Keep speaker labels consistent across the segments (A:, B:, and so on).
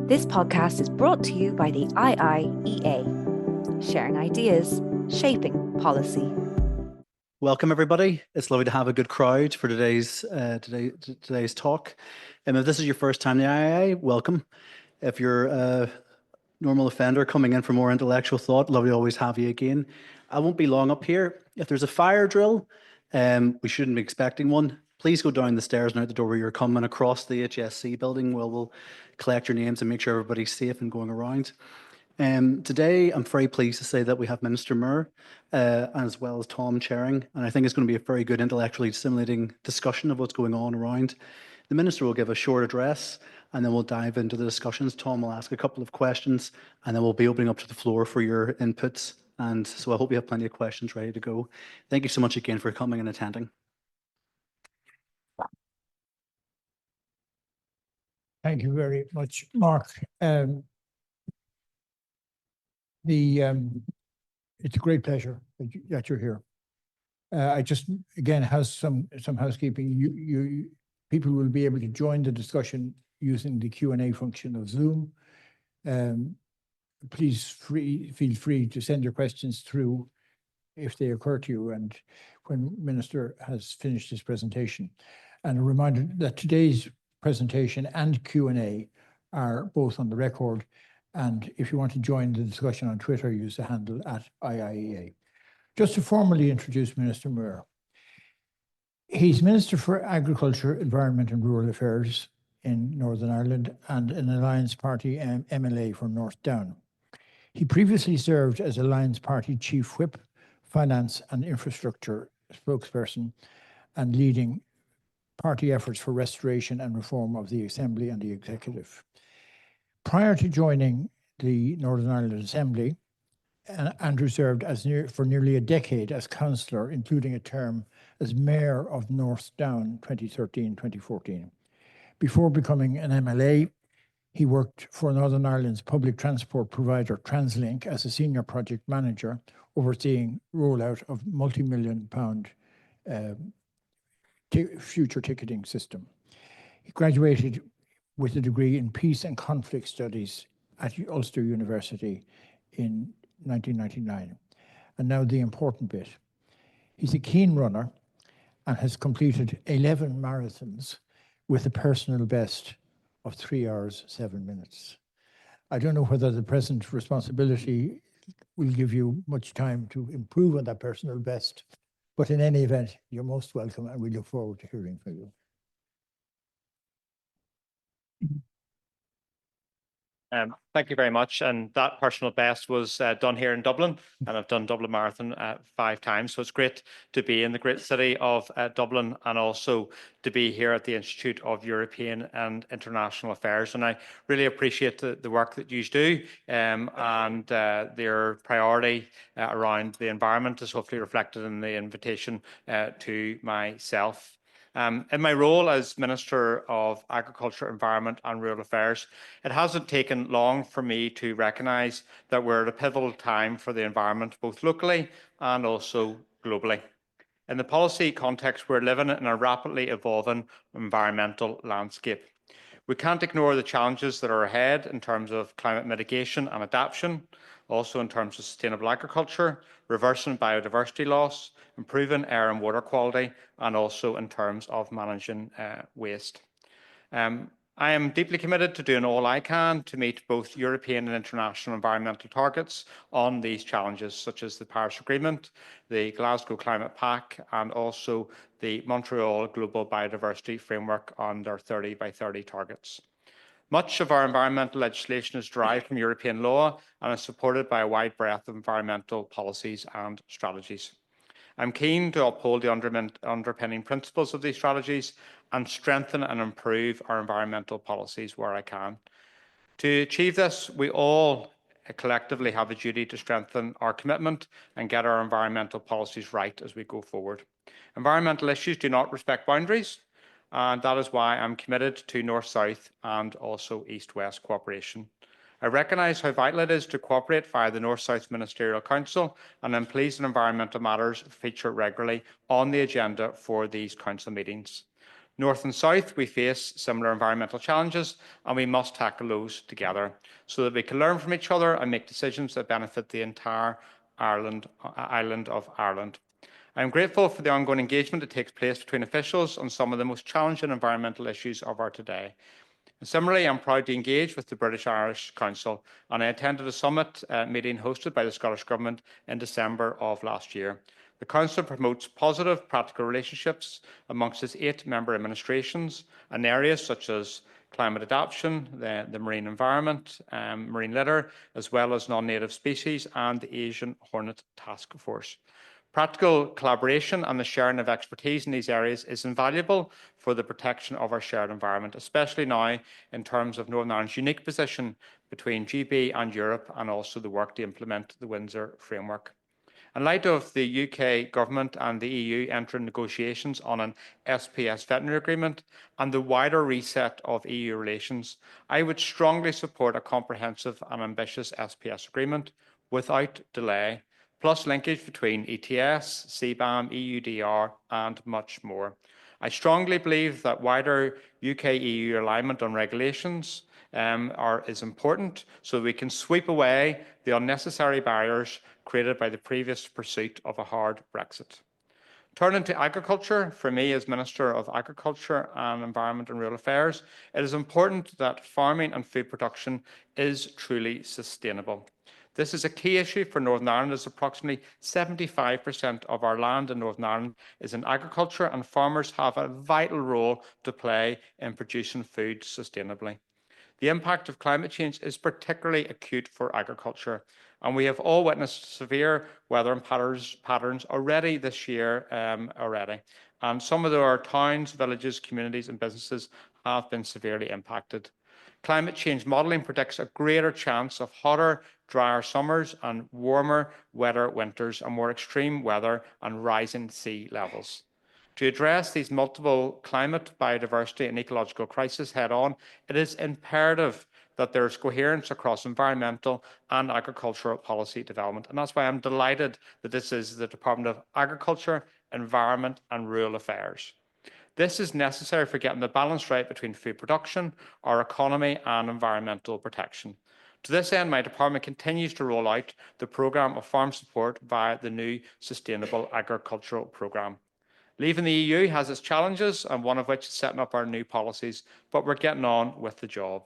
A: This podcast is brought to you by the IIEA, sharing ideas, shaping policy.
B: Welcome, everybody. It's lovely to have a good crowd for today's talk. If this is your first time in the IIA, welcome. If you're a normal offender coming in for more intellectual thought, lovely to always have you again. I won't be long up here. If there's a fire drill, we shouldn't be expecting one. Please go down the stairs and out the door where you're coming across the HSC building. We'll collect your names and make sure everybody's safe and going around. Today, I'm very pleased to say that we have Minister Muir as well as Tom chairing, and I think it's going to be a very good intellectually stimulating discussion of what's going on around. The Minister will give a short address and then we'll dive into the discussions. Tom will ask a couple of questions and then we'll be opening up to the floor for your inputs. And so I hope you have plenty of questions ready to go. Thank you so much again for coming and attending.
C: Thank you very much, Mark. It's a great pleasure that you're here. I just again has some housekeeping. People will be able to join the discussion using the Q&A function of Zoom. Please feel free to send your questions through if they occur to you and when Minister has finished his presentation. And a reminder that today's presentation and Q&A are both on the record. And if you want to join the discussion on Twitter, use the handle @IIEA. Just to formally introduce Minister Muir. He's Minister for Agriculture, Environment and Rural Affairs in Northern Ireland and an Alliance Party MLA for North Down. He previously served as Alliance Party Chief Whip, Finance and Infrastructure Spokesperson and leading party efforts for restoration and reform of the Assembly and the Executive. Prior to joining the Northern Ireland Assembly, Andrew served for nearly a decade as councillor, including a term as Mayor of North Down 2013-2014. Before becoming an MLA, he worked for Northern Ireland's public transport provider Translink as a senior project manager, overseeing rollout of multi-million-pound future ticketing system. He graduated with a degree in Peace and Conflict Studies at Ulster University in 1999. And now the important bit. He's a keen runner and has completed 11 marathons with a personal best of 3 hours, 7 minutes. I don't know whether the present responsibility will give you much time to improve on that personal best, but in any event, you're most welcome and we look forward to hearing from you.
D: Thank you very much. And that personal best was done here in Dublin, and I've done Dublin Marathon 5 times. So it's great to be in the great city of Dublin and also to be here at the Institute of European and International Affairs. And I really appreciate the work that you do and their priority around the environment is hopefully reflected in the invitation to myself. In my role as Minister of Agriculture, Environment and Rural Affairs, it hasn't taken long for me to recognise that we're at a pivotal time for the environment, both locally and also globally. In the policy context, we're living in a rapidly evolving environmental landscape. We can't ignore the challenges that are ahead in terms of climate mitigation and adaptation, also in terms of sustainable agriculture, reversing biodiversity loss, improving air and water quality, and also in terms of managing waste. I am deeply committed to doing all I can to meet both European and international environmental targets on these challenges, such as the Paris Agreement, the Glasgow Climate Pact, and also the Montreal Global Biodiversity Framework on their 30 by 30 targets. Much of our environmental legislation is derived from European law and is supported by a wide breadth of environmental policies and strategies. I'm keen to uphold the underpinning principles of these strategies and strengthen and improve our environmental policies where I can. To achieve this, we all collectively have a duty to strengthen our commitment and get our environmental policies right as we go forward. Environmental issues do not respect boundaries, and that is why I'm committed to North-South and also East-West cooperation. I recognise how vital it is to cooperate via the North-South Ministerial Council, and I'm pleased that environmental matters feature regularly on the agenda for these council meetings. North and South, we face similar environmental challenges, and we must tackle those together so that we can learn from each other and make decisions that benefit the entire island of Ireland. I am grateful for the ongoing engagement that takes place between officials on some of the most challenging environmental issues of our day. And similarly, I'm proud to engage with the British-Irish Council, and I attended a summit meeting hosted by the Scottish Government in December of last year. The Council promotes positive, practical relationships amongst its 8 member administrations in areas such as climate adaptation, the marine environment, marine litter, as well as non-native species and the Asian Hornet Task Force. Practical collaboration and the sharing of expertise in these areas is invaluable for the protection of our shared environment, especially now in terms of Northern Ireland's unique position between GB and Europe, and also the work to implement the Windsor Framework. In light of the UK Government and the EU entering negotiations on an SPS veterinary agreement and the wider reset of EU relations, I would strongly support a comprehensive and ambitious SPS agreement without delay, plus linkage between ETS, CBAM, EUDR, and much more. I strongly believe that wider UK-EU alignment on regulations is important so we can sweep away the unnecessary barriers created by the previous pursuit of a hard Brexit. Turning to agriculture, for me as Minister of Agriculture and Environment and Rural Affairs, it is important that farming and food production is truly sustainable. This is a key issue for Northern Ireland, as approximately 75% of our land in Northern Ireland is in agriculture, and farmers have a vital role to play in producing food sustainably. The impact of climate change is particularly acute for agriculture, and we have all witnessed severe weather patterns already this year and some of our towns, villages, communities and businesses have been severely impacted. Climate change modelling predicts a greater chance of hotter, drier summers and warmer, wetter winters and more extreme weather and rising sea levels. To address these multiple climate, biodiversity and ecological crises head-on, it is imperative that there is coherence across environmental and agricultural policy development. And that's why I'm delighted that this is the Department of Agriculture, Environment and Rural Affairs. This is necessary for getting the balance right between food production, our economy and environmental protection. To this end, my department continues to roll out the programme of farm support via the new Sustainable Agricultural Programme. Leaving the EU has its challenges, and one of which is setting up our new policies, but we're getting on with the job.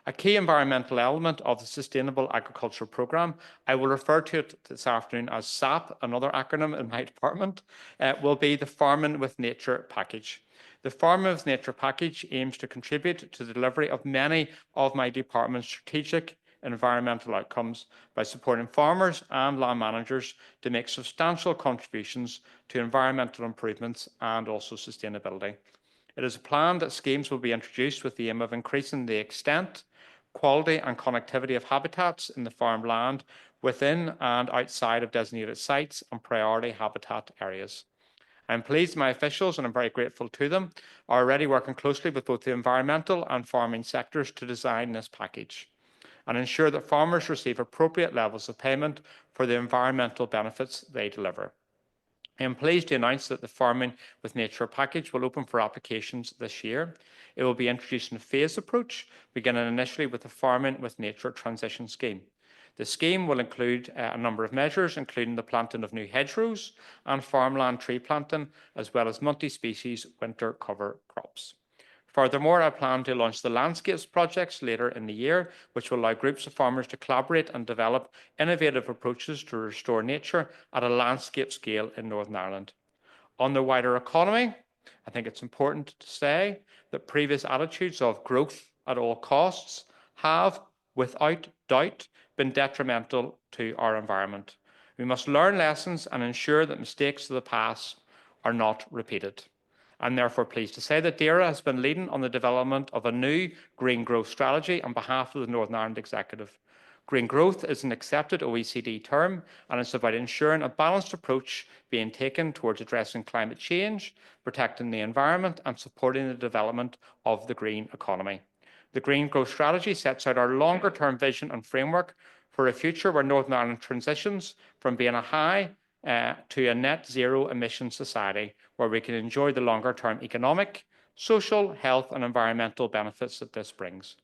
D: A key environmental element of the Sustainable Agricultural Programme, I will refer to it this afternoon as SAP, another acronym in my department, will be the Farming with Nature package. The Farming with Nature package aims to contribute to the delivery of many of my department's strategic environmental outcomes by supporting farmers and land managers to make substantial contributions to environmental improvements and also sustainability. It is a plan that schemes will be introduced with the aim of increasing the extent, quality and connectivity of habitats in the farmland within and outside of designated sites and priority habitat areas. I'm pleased my officials, and I'm very grateful to them, are already working closely with both the environmental and farming sectors to design this package and ensure that farmers receive appropriate levels of payment for the environmental benefits they deliver. I am pleased to announce that the Farming with Nature package will open for applications this year. It will be introduced in a phased approach, beginning initially with the Farming with Nature Transition Scheme. The scheme will include a number of measures, including the planting of new hedgerows and farmland tree planting, as well as multi-species winter cover crops. Furthermore, I plan to launch the Landscapes projects later in the year, which will allow groups of farmers to collaborate and develop innovative approaches to restore nature at a landscape scale in Northern Ireland. On the wider economy, I think it's important to say that previous attitudes of growth at all costs have, without doubt, been detrimental to our environment. We must learn lessons and ensure that mistakes of the past are not repeated. I'm therefore pleased to say that DAERA has been leading on the development of a new green growth strategy on behalf of the Northern Ireland Executive. Green growth is an accepted OECD term, and it's about ensuring a balanced approach being taken towards addressing climate change, protecting the environment and supporting the development of the green economy. The green growth strategy sets out our longer-term vision and framework for a future where Northern Ireland transitions from being a high to a net zero emission society, where we can enjoy the longer term economic, social, health and environmental benefits that this brings.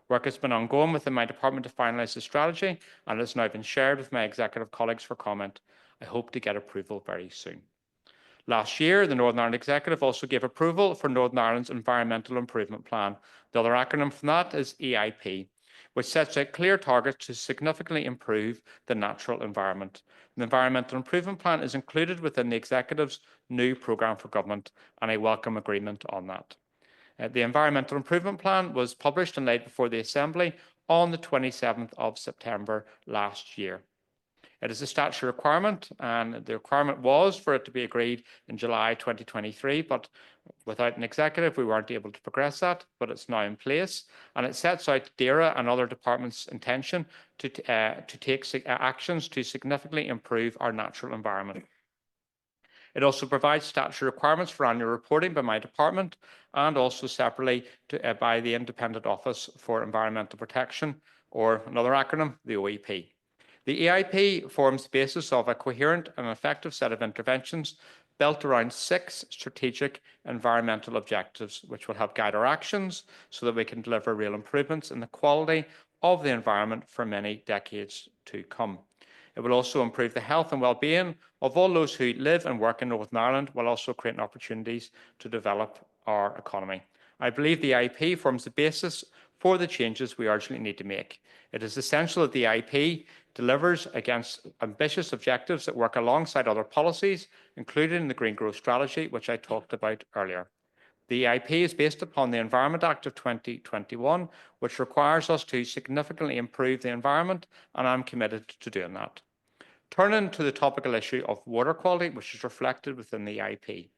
D: Work has been ongoing within my department to finalise the strategy and it has now been shared with my executive colleagues for comment. I hope to get approval very soon. Last year, the Northern Ireland Executive also gave approval for Northern Ireland's Environmental Improvement Plan. The other acronym from that is EIP, which sets out clear targets to significantly improve the natural environment. The Environmental Improvement Plan is included within the Executive's new programme for government, and I welcome agreement on that. The Environmental Improvement Plan was published and laid before the Assembly on the 27th of September last year. It is a statutory requirement, and the requirement was for it to be agreed in July 2023, but without an executive, we weren't able to progress that, but it's now in place, and it sets out DAERA and other departments' intention to take actions to significantly improve our natural environment. It also provides statutory requirements for annual reporting by my department and also separately by the Independent Office for Environmental Protection, or another acronym, the OEP. The EIP forms the basis of a coherent and effective set of interventions built around 6 strategic environmental objectives, which will help guide our actions so that we can deliver real improvements in the quality of the environment for many decades to come. It will also improve the health and well-being of all those who live and work in Northern Ireland, while also creating opportunities to develop our economy. I believe the EIP forms the basis for the changes we urgently need to make. It is essential that the EIP delivers against ambitious objectives that work alongside other policies, including the Green Growth Strategy, which I talked about earlier. The EIP is based upon the Environment Act of 2021, which requires us to significantly improve the environment, and I'm committed to doing that. Turning to the topical issue of water quality, which is reflected within the EIP.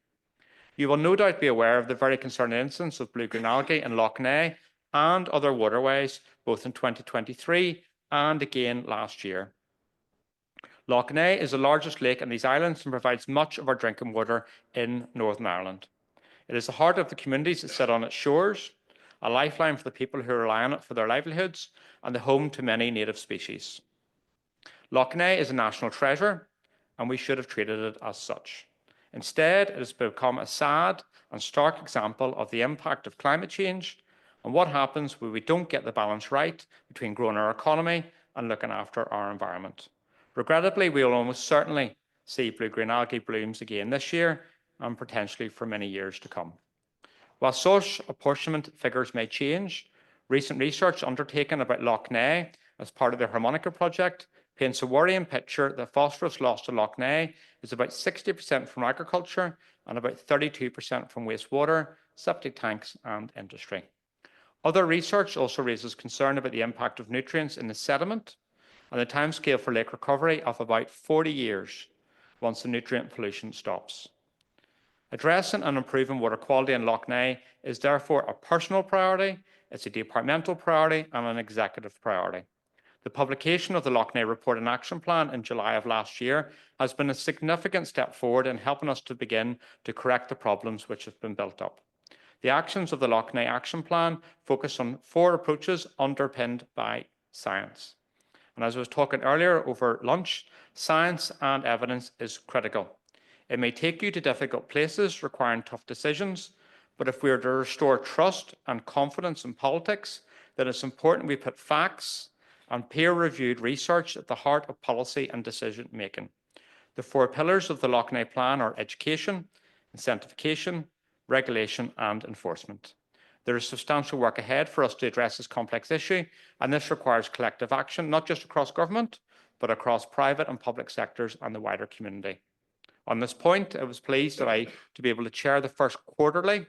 D: You will no doubt be aware of the very concerning incidents of blue-green algae in Lough Neagh and other waterways, both in 2023 and again last year. Lough Neagh is the largest lake in these islands and provides much of our drinking water in Northern Ireland. It is the heart of the communities that sit on its shores, a lifeline for the people who rely on it for their livelihoods, and the home to many native species. Lough Neagh is a national treasure, and we should have treated it as such. Instead, it has become a sad and stark example of the impact of climate change and what happens when we don't get the balance right between growing our economy and looking after our environment. Regrettably, we will almost certainly see blue-green algae blooms again this year and potentially for many years to come. While source apportionment figures may change, recent research undertaken about Lough Neagh as part of the Harmonica project paints a worrying picture that phosphorus lost to Lough Neagh is about 60% from agriculture and about 32% from wastewater, septic tanks and industry. Other research also raises concern about the impact of nutrients in the sediment and the timescale for lake recovery of about 40 years once the nutrient pollution stops. Addressing and improving water quality in Lough Neagh is therefore a personal priority, it's a departmental priority and an executive priority. The publication of the Lough Neagh Report and Action Plan in July of last year has been a significant step forward in helping us to begin to correct the problems which have been built up. The actions of the Lough Neagh Action Plan focus on 4 approaches underpinned by science. And as I was talking earlier over lunch, science and evidence is critical. It may take you to difficult places requiring tough decisions, but if we are to restore trust and confidence in politics, then it's important we put facts and peer-reviewed research at the heart of policy and decision-making. The 4 pillars of the Lough Neagh Plan are education, incentivication, regulation and enforcement. There is substantial work ahead for us to address this complex issue, and this requires collective action, not just across government, but across private and public sectors and the wider community. On this point, I was pleased to be able to chair the first quarterly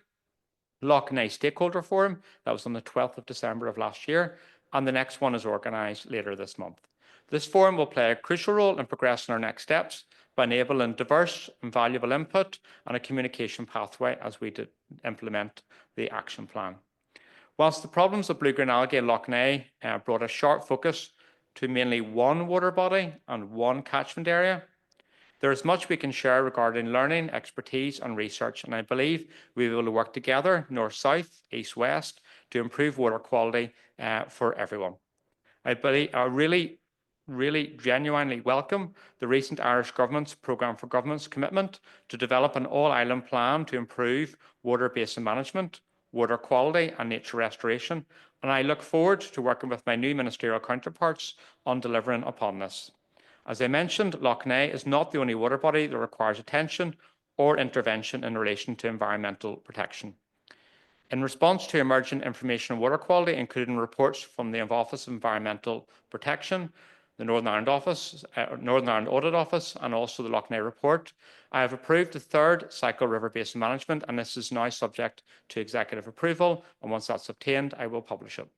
D: Lough Neagh Stakeholder Forum. That was on the 12th of December of last year, and the next one is organised later this month. This forum will play a crucial role in progressing our next steps by enabling diverse and valuable input and a communication pathway as we implement the action plan. Whilst the problems of blue-green algae in Lough Neagh brought a sharp focus to mainly one water body and one catchment area, there is much we can share regarding learning, expertise and research, and I believe we will work together, north-south, east-west, to improve water quality for everyone. I really really genuinely welcome the recent Irish Government's Programme for Government's commitment to develop an all-island plan to improve water basin management, water quality and nature restoration, and I look forward to working with my new ministerial counterparts on delivering upon this. As I mentioned, Lough Neagh is not the only water body that requires attention or intervention in relation to environmental protection. In response to emerging information on water quality, including reports from the Office of Environmental Protection, the Northern Ireland Audit Office, and also the Lough Neagh report, I have approved the third cycle river basin management, and this is now subject to executive approval. And once that's obtained, I will publish it.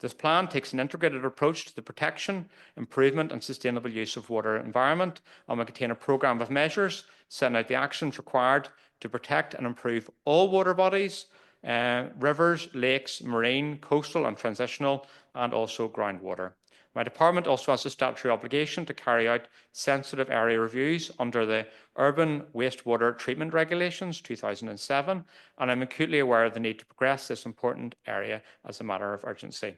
D: This plan takes an integrated approach to the protection, improvement, and sustainable use of water environment, and will contain a programme of measures setting out the actions required to protect and improve all water bodies, rivers, lakes, marine, coastal, and transitional, and also groundwater. My department also has a statutory obligation to carry out sensitive area reviews under the Urban Wastewater Treatment Regulations 2007, and I'm acutely aware of the need to progress this important area as a matter of urgency.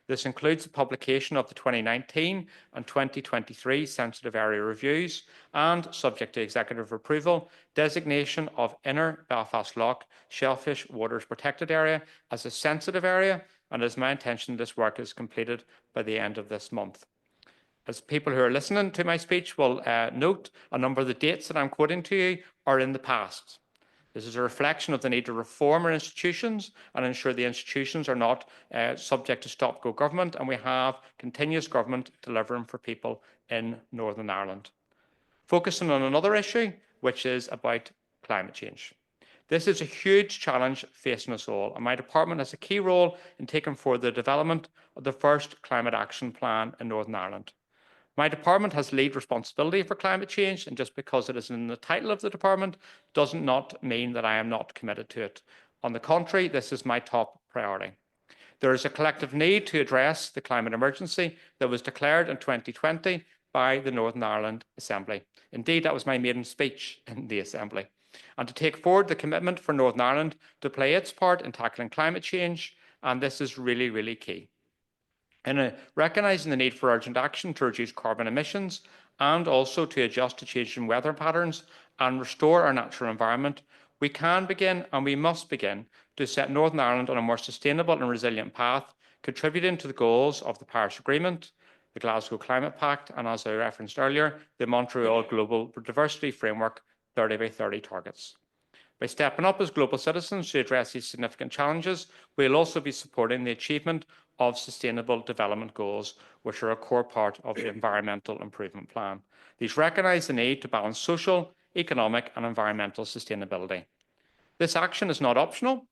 D: This includes the publication of the 2019 and 2023 sensitive area reviews and, subject to executive approval, designation of Inner Belfast Lough Shellfish Waters Protected Area as a sensitive area, and it is my intention this work is completed by the end of this month. As people who are listening to my speech will note, a number of the dates that I'm quoting to you are in the past. This is a reflection of the need to reform our institutions and ensure the institutions are not subject to stop-go government, and we have continuous government delivering for people in Northern Ireland. Focusing on another issue, which is about climate change. This is a huge challenge facing us all, and my department has a key role in taking forward the development of the first climate action plan in Northern Ireland. My department has lead responsibility for climate change, and just because it is in the title of the department does not mean that I am not committed to it. On the contrary, this is my top priority. There is a collective need to address the climate emergency that was declared in 2020 by the Northern Ireland Assembly. Indeed, that was my maiden speech in the Assembly. And to take forward the commitment for Northern Ireland to play its part in tackling climate change, and this is really, really key. In recognising the need for urgent action to reduce carbon emissions and also to adjust to changing weather patterns and restore our natural environment, we can begin and we must begin to set Northern Ireland on a more sustainable and resilient path, contributing to the goals of the Paris Agreement, the Glasgow Climate Pact, and as I referenced earlier, the Montreal Global Diversity Framework 30 by 30 targets. By stepping up as global citizens to address these significant challenges, we will also be supporting the achievement of Sustainable Development Goals, which are a core part of the Environmental Improvement Plan. These recognise the need to balance social, economic and environmental sustainability. This action is not optional.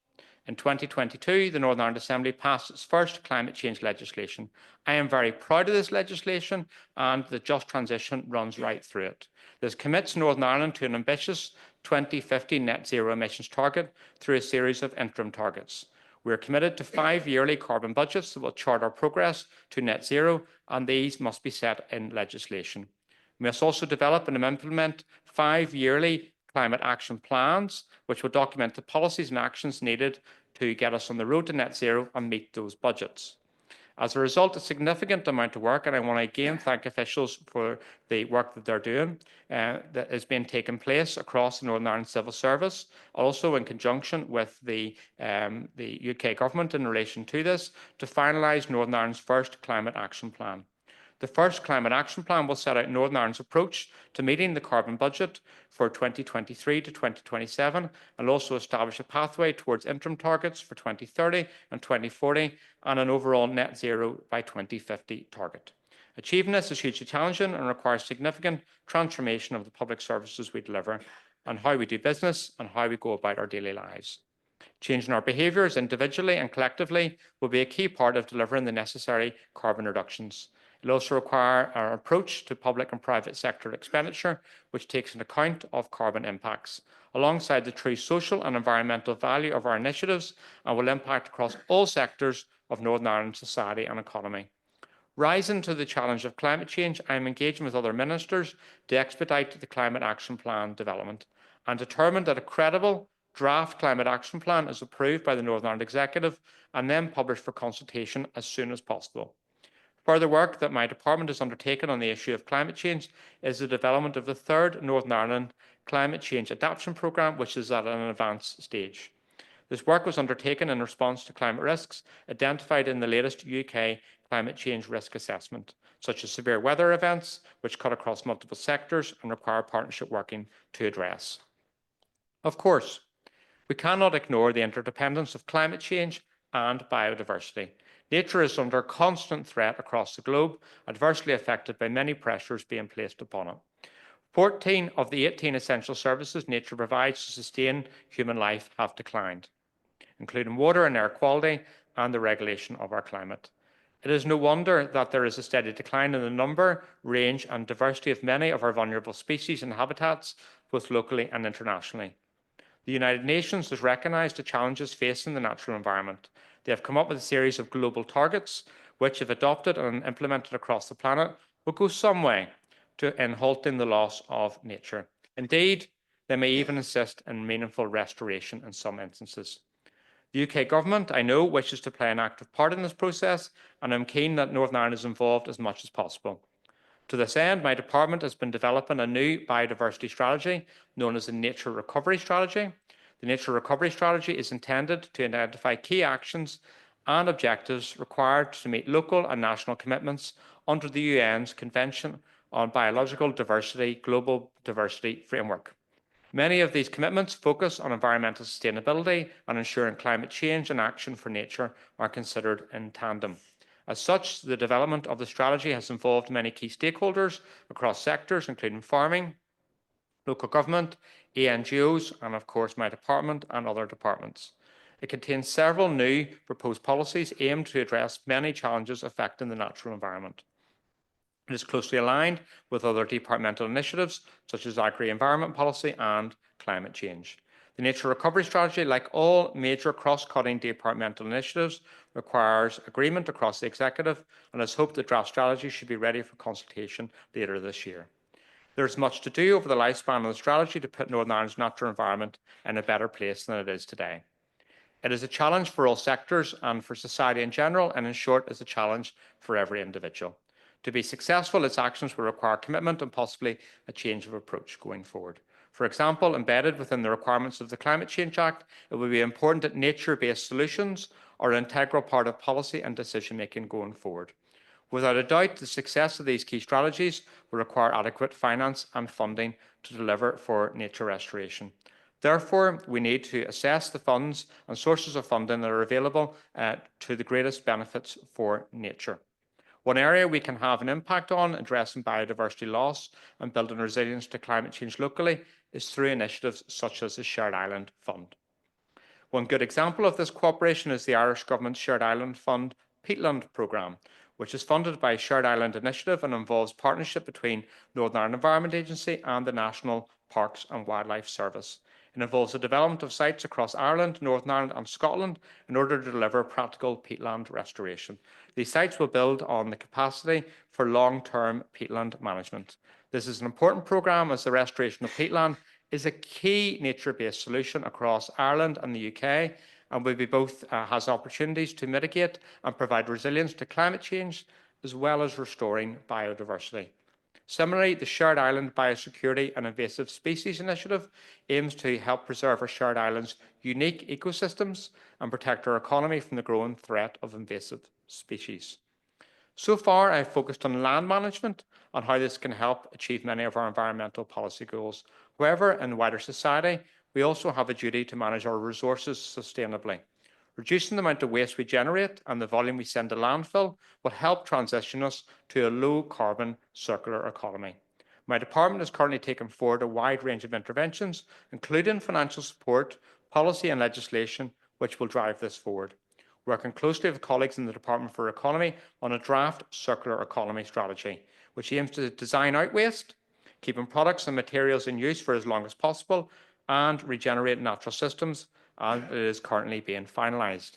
D: In 2022, the Northern Ireland Assembly passed its first climate change legislation. I am very proud of this legislation, and the Just Transition runs right through it. This commits Northern Ireland to an ambitious 2050 net zero emissions target through a series of interim targets. We are committed to 5 yearly carbon budgets that will chart our progress to net zero, and these must be set in legislation. We must also develop and implement 5 yearly climate action plans, which will document the policies and actions needed to get us on the road to net zero and meet those budgets. As a result, a significant amount of work, and I want to again thank officials for the work that they're doing, that has been taking place across the Northern Ireland Civil Service, also in conjunction with the UK Government in relation to this, to finalise Northern Ireland's first climate action plan. The first climate action plan will set out Northern Ireland's approach to meeting the carbon budget for 2023 to 2027 and also establish a pathway towards interim targets for 2030 and 2040 and an overall net zero by 2050 target. Achieving this is hugely challenging and requires significant transformation of the public services we deliver and how we do business and how we go about our daily lives. Changing our behaviours individually and collectively will be a key part of delivering the necessary carbon reductions. It will also require our approach to public and private sector expenditure, which takes into account of carbon impacts, alongside the true social and environmental value of our initiatives, and will impact across all sectors of Northern Ireland society and economy. Rising to the challenge of climate change, I am engaging with other ministers to expedite the climate action plan development and determined that a credible draft climate action plan is approved by the Northern Ireland Executive and then published for consultation as soon as possible. Further work that my department has undertaken on the issue of climate change is the development of the third Northern Ireland Climate Change Adaptation Programme, which is at an advanced stage. This work was undertaken in response to climate risks identified in the latest UK climate change risk assessment, such as severe weather events, which cut across multiple sectors and require partnership working to address. Of course, we cannot ignore the interdependence of climate change and biodiversity. Nature is under constant threat across the globe, adversely affected by many pressures being placed upon it. 14 of the 18 essential services nature provides to sustain human life have declined, including water and air quality and the regulation of our climate. It is no wonder that there is a steady decline in the number, range and diversity of many of our vulnerable species and habitats, both locally and internationally. The United Nations has recognised the challenges facing the natural environment. They have come up with a series of global targets, which, if adopted and implemented across the planet, will go some way in halting the loss of nature. Indeed, they may even assist in meaningful restoration in some instances. The UK Government, I know, wishes to play an active part in this process, and I'm keen that Northern Ireland is involved as much as possible. To this end, my department has been developing a new biodiversity strategy known as the Nature Recovery Strategy. The Nature Recovery Strategy is intended to identify key actions and objectives required to meet local and national commitments under the UN's Convention on Biological Diversity Global Diversity Framework. Many of these commitments focus on environmental sustainability and ensuring climate change and action for nature are considered in tandem. As such, the development of the strategy has involved many key stakeholders across sectors, including farming, local government, NGOs, and of course my department and other departments. It contains several new proposed policies aimed to address many challenges affecting the natural environment. It is closely aligned with other departmental initiatives, such as agri-environment policy and climate change. The Nature Recovery Strategy, like all major cross-cutting departmental initiatives, requires agreement across the executive, and is hoped the draft strategy should be ready for consultation later this year. There is much to do over the lifespan of the strategy to put Northern Ireland's natural environment in a better place than it is today. It is a challenge for all sectors and for society in general, and in short, is a challenge for every individual. To be successful, its actions will require commitment and possibly a change of approach going forward. For example, embedded within the requirements of the Climate Change Act, it will be important that nature-based solutions are an integral part of policy and decision-making going forward. Without a doubt, the success of these key strategies will require adequate finance and funding to deliver for nature restoration. Therefore, we need to assess the funds and sources of funding that are available to the greatest benefits for nature. One area we can have an impact on addressing biodiversity loss and building resilience to climate change locally is through initiatives such as the Shared Island Fund. One good example of this cooperation is the Irish Government's Shared Island Fund Peatland programme, which is funded by Shared Island Initiative and involves partnership between Northern Ireland Environment Agency and the National Parks and Wildlife Service. It involves the development of sites across Ireland, Northern Ireland and Scotland in order to deliver practical peatland restoration. These sites will build on the capacity for long-term peatland management. This is an important programme as the restoration of peatland is a key nature-based solution across Ireland and the UK, and will be both has opportunities to mitigate and provide resilience to climate change, as well as restoring biodiversity. Similarly, the Shared Island Biosecurity and Invasive Species Initiative aims to help preserve our shared islands' unique ecosystems and protect our economy from the growing threat of invasive species. So far, I've focused on land management and how this can help achieve many of our environmental policy goals. However, in wider society, we also have a duty to manage our resources sustainably. Reducing the amount of waste we generate and the volume we send to landfill will help transition us to a low-carbon circular economy. My department is currently taking forward a wide range of interventions, including financial support, policy and legislation, which will drive this forward. Working closely with colleagues in the Department for Economy on a draft circular economy strategy, which aims to design out waste, keeping products and materials in use for as long as possible, and regenerate natural systems, and it is currently being finalised.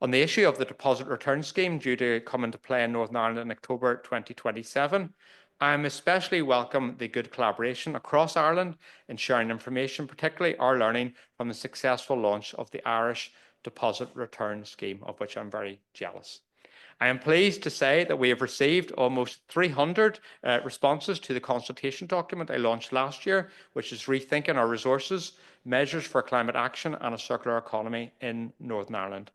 D: On the issue of the deposit return scheme due to come into play in Northern Ireland in October 2027, I am especially welcome the good collaboration across Ireland in sharing information, particularly our learning from the successful launch of the Irish deposit return scheme, of which I'm very jealous. I am pleased to say that we have received almost 300 responses to the consultation document I launched last year, which is Rethinking Our Resources, Measures for Climate Action and a Circular Economy in Northern Ireland.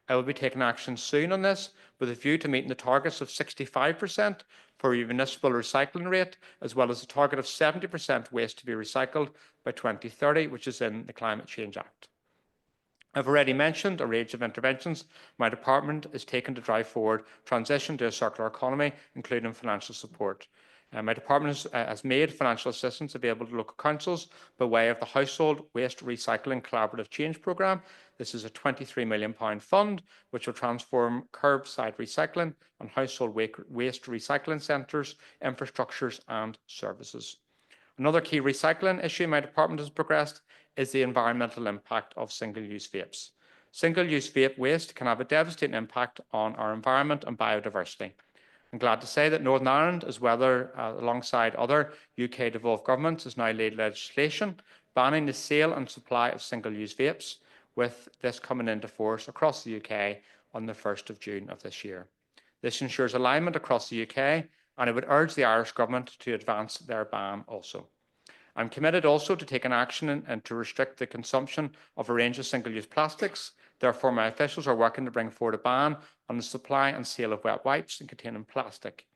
D: I will be taking action soon on this with a view to meeting the targets of 65% for municipal recycling rate, as well as a target of 70% waste to be recycled by 2030, which is in the Climate Change Act. I've already mentioned a range of interventions my department is taking to drive forward transition to a circular economy, including financial support. My department has made financial assistance available to local councils by way of the Household Waste Recycling Collaborative Change Programme. This is a £23 million fund which will transform curbside recycling and household waste recycling centres, infrastructures and services. Another key recycling issue my department has progressed is the environmental impact of single-use vapes. Single-use vape waste can have a devastating impact on our environment and biodiversity. I'm glad to say that Northern Ireland, as well alongside other UK devolved governments, has now laid legislation banning the sale and supply of single-use vapes, with this coming into force across the UK on the 1st of June of this year. This ensures alignment across the UK, and I would urge the Irish Government to advance their ban also. I'm committed also to taking action and to restrict the consumption of a range of single-use plastics. Therefore, my officials are working to bring forward a ban on the supply and sale of wet wipes containing plastic.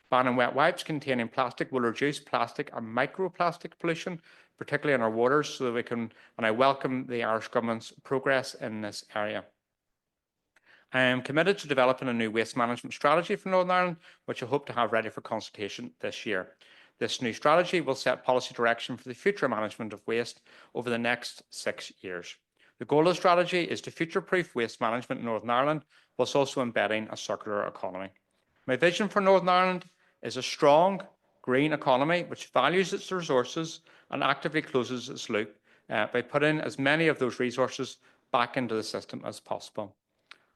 D: Banning wet wipes containing plastic will reduce plastic and microplastic pollution, particularly in our waters, so that we can, and I welcome the Irish Government's progress in this area. I am committed to developing a new waste management strategy for Northern Ireland, which I hope to have ready for consultation this year. This new strategy will set policy direction for the future management of waste over the next 6 years. The goal of the strategy is to future-proof waste management in Northern Ireland, whilst also embedding a circular economy. My vision for Northern Ireland is a strong green economy which values its resources and actively closes its loop by putting as many of those resources back into the system as possible.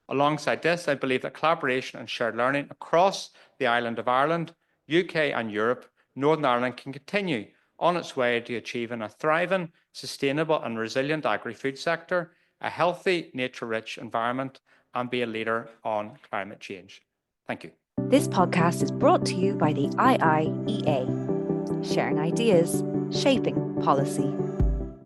D: Alongside this, I believe that collaboration and shared learning across the island of Ireland, UK and Europe, Northern Ireland can continue on its way to achieving a thriving, sustainable and resilient agri-food sector, a healthy, nature-rich environment, and be a leader on climate change. Thank you.
A: This podcast is brought to you by the IIEA, sharing ideas, shaping policy.